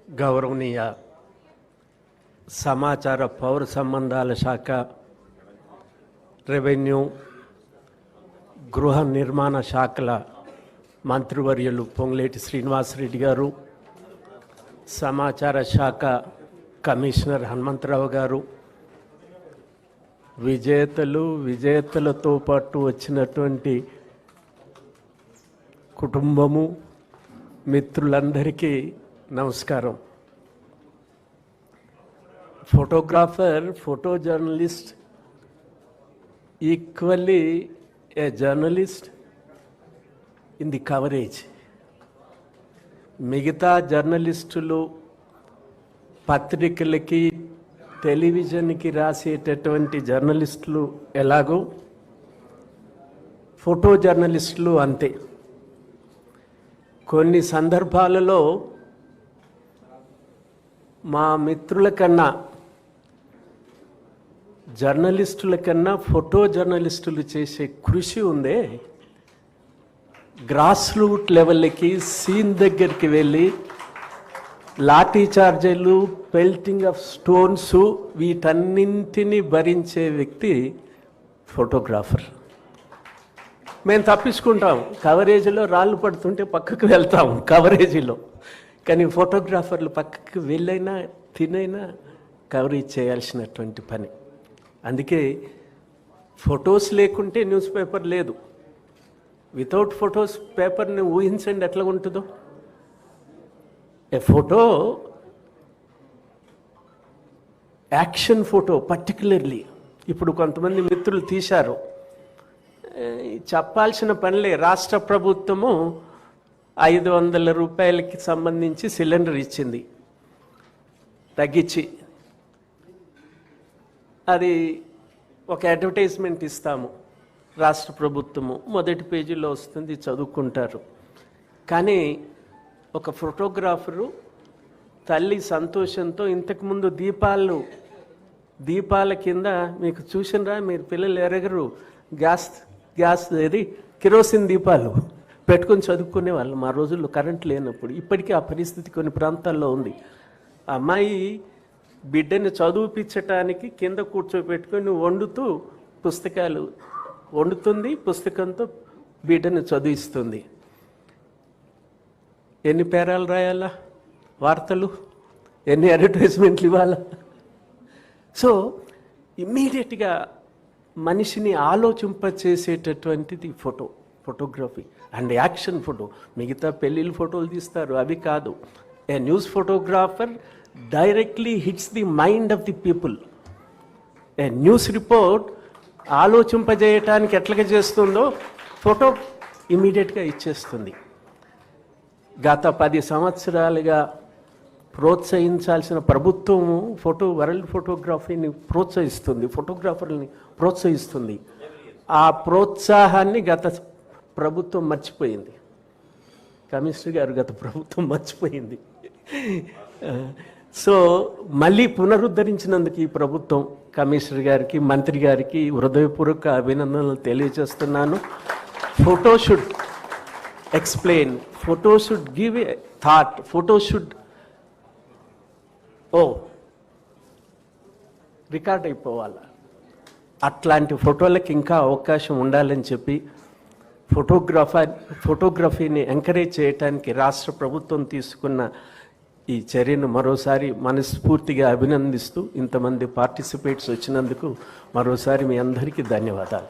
గౌరవనీయ సమాచార పౌర సంబంధాల శాఖ, రెవెన్యూ, గృహ నిర్మాణ శాఖల మంత్రివర్యులు పొంగులేటి శ్రీనివాసరెడ్డి గారు, సమాచార శాఖ కమిషనర్ హనుమంతరావు గారు, విజేతలతో పాటు వచ్చినటువంటి కుటుంబము, మిత్రులందరికీ నమస్కారం. Photographer, photo journalist equally A journalist in the coverage. మిగతా జర్నలిస్టులు పత్రికలకి, టెలివిజన్కి రాసేటటువంటి జర్నలిస్టులు ఎలాగో ఫోటో జర్నలిస్టులు అంతే. కొన్ని సందర్భాలలో మా మిత్రుల కన్నా, జర్నలిస్టుల కన్నా ఫోటో జర్నలిస్టులు చేసే కృషి ఉందే, గ్రాస్ రూట్ లెవెల్కి, సీన్ దగ్గరికి వెళ్ళి లాఠీ చార్జీలు, పెల్టింగ్ ఆఫ్ స్టోన్స్, వీటన్నింటినీ భరించే వ్యక్తి ఫోటోగ్రాఫర్. మేము తప్పించుకుంటాం, కవరేజీలో రాళ్ళు పడుతుంటే పక్కకు వెళ్తాం కవరేజీలో. కానీ ఫోటోగ్రాఫర్లు పక్కకు వెళ్ళైనా తినైనా కవరేజ్ చేయాల్సినటువంటి పని. అందుకే ఫొటోస్ లేకుంటే న్యూస్ పేపర్ లేదు. వితౌట్ ఫొటోస్ పేపర్ని ఊహించండి ఎట్లా ఉంటుందో. ఏ ఫోటో, యాక్షన్ ఫోటో పర్టికులర్లీ, ఇప్పుడు కొంతమంది మిత్రులు తీశారు, చెప్పాల్సిన పనిలే. రాష్ట్ర ప్రభుత్వము 500 రూపాయలకి సంబంధించి సిలిండర్ ఇచ్చింది తగ్గించి. అది ఒక అడ్వర్టైజ్మెంట్ ఇస్తాము, రాష్ట్ర ప్రభుత్వము మొదటి పేజీలో వస్తుంది, చదువుకుంటారు. కానీ ఒక ఫోటోగ్రాఫరు తల్లి సంతోషంతో, ఇంతకుముందు దీపాల కింద మీకు చూసినరా మీరు, పిల్లలు ఎరగరు, గ్యాస్ ఏది కిరోసిన్ దీపాలు పెట్టుకొని చదువుకునే వాళ్ళు మా రోజుల్లో, కరెంట్ లేనప్పుడు. ఇప్పటికీ ఆ పరిస్థితి కొన్ని ప్రాంతాల్లో ఉంది. అమ్మాయి బిడ్డని చదువుపించటానికి కింద కూర్చోబెట్టుకొని వండుతుంది, పుస్తకంతో బిడ్డని చదివిస్తుంది. ఎన్ని పేరాలు రాయాలా, వార్తలు, ఎన్ని అడ్వర్టైజ్మెంట్లు ఇవ్వాలా? సో ఇమ్మీడియట్గా మనిషిని ఆలోచింపచేసేటటువంటిది ఫోటోగ్రఫీ అండ్ యాక్షన్ ఫోటో. మిగతా పెళ్ళిళ్ళ ఫోటోలు తీస్తారు, అవి కాదు. A news photographer directly hits the mind of the people. A news report ఆలోచింపజేయటానికి ఎట్లాగా చేస్తుందో ఫోటో ఇమీడియట్గా ఇచ్చేస్తుంది. గత 10 సంవత్సరాలుగా ప్రోత్సహించాల్సిన ప్రభుత్వము వరల్డ్ ఫోటోగ్రఫీని ప్రోత్సహిస్తుంది, ఫోటోగ్రాఫర్ని ప్రోత్సహిస్తుంది. ఆ ప్రోత్సాహాన్ని గత ప్రభుత్వం మర్చిపోయింది. కమిషనర్ గారు గత ప్రభుత్వం మర్చిపోయింది. సో మళ్ళీ పునరుద్ధరించినందుకు ఈ ప్రభుత్వం కమిషనర్ గారికి, మంత్రి గారికి హృదయపూర్వక అభినందనలు తెలియజేస్తున్నాను. Photo should explain, photo should give a thought, photo should record అయిపోవాలి. అట్లాంటి ఫోటోలకు ఇంకా అవకాశం ఉండాలని చెప్పి ఫోటోగ్రఫీని ఎంకరేజ్ చేయడానికి రాష్ట్ర ప్రభుత్వం తీసుకున్న ఈ చర్యను మరోసారి మనస్ఫూర్తిగా అభినందిస్తూ, ఇంతమంది పార్టిసిపేట్స్ వచ్చినందుకు మరోసారి మీ అందరికీ ధన్యవాదాలు.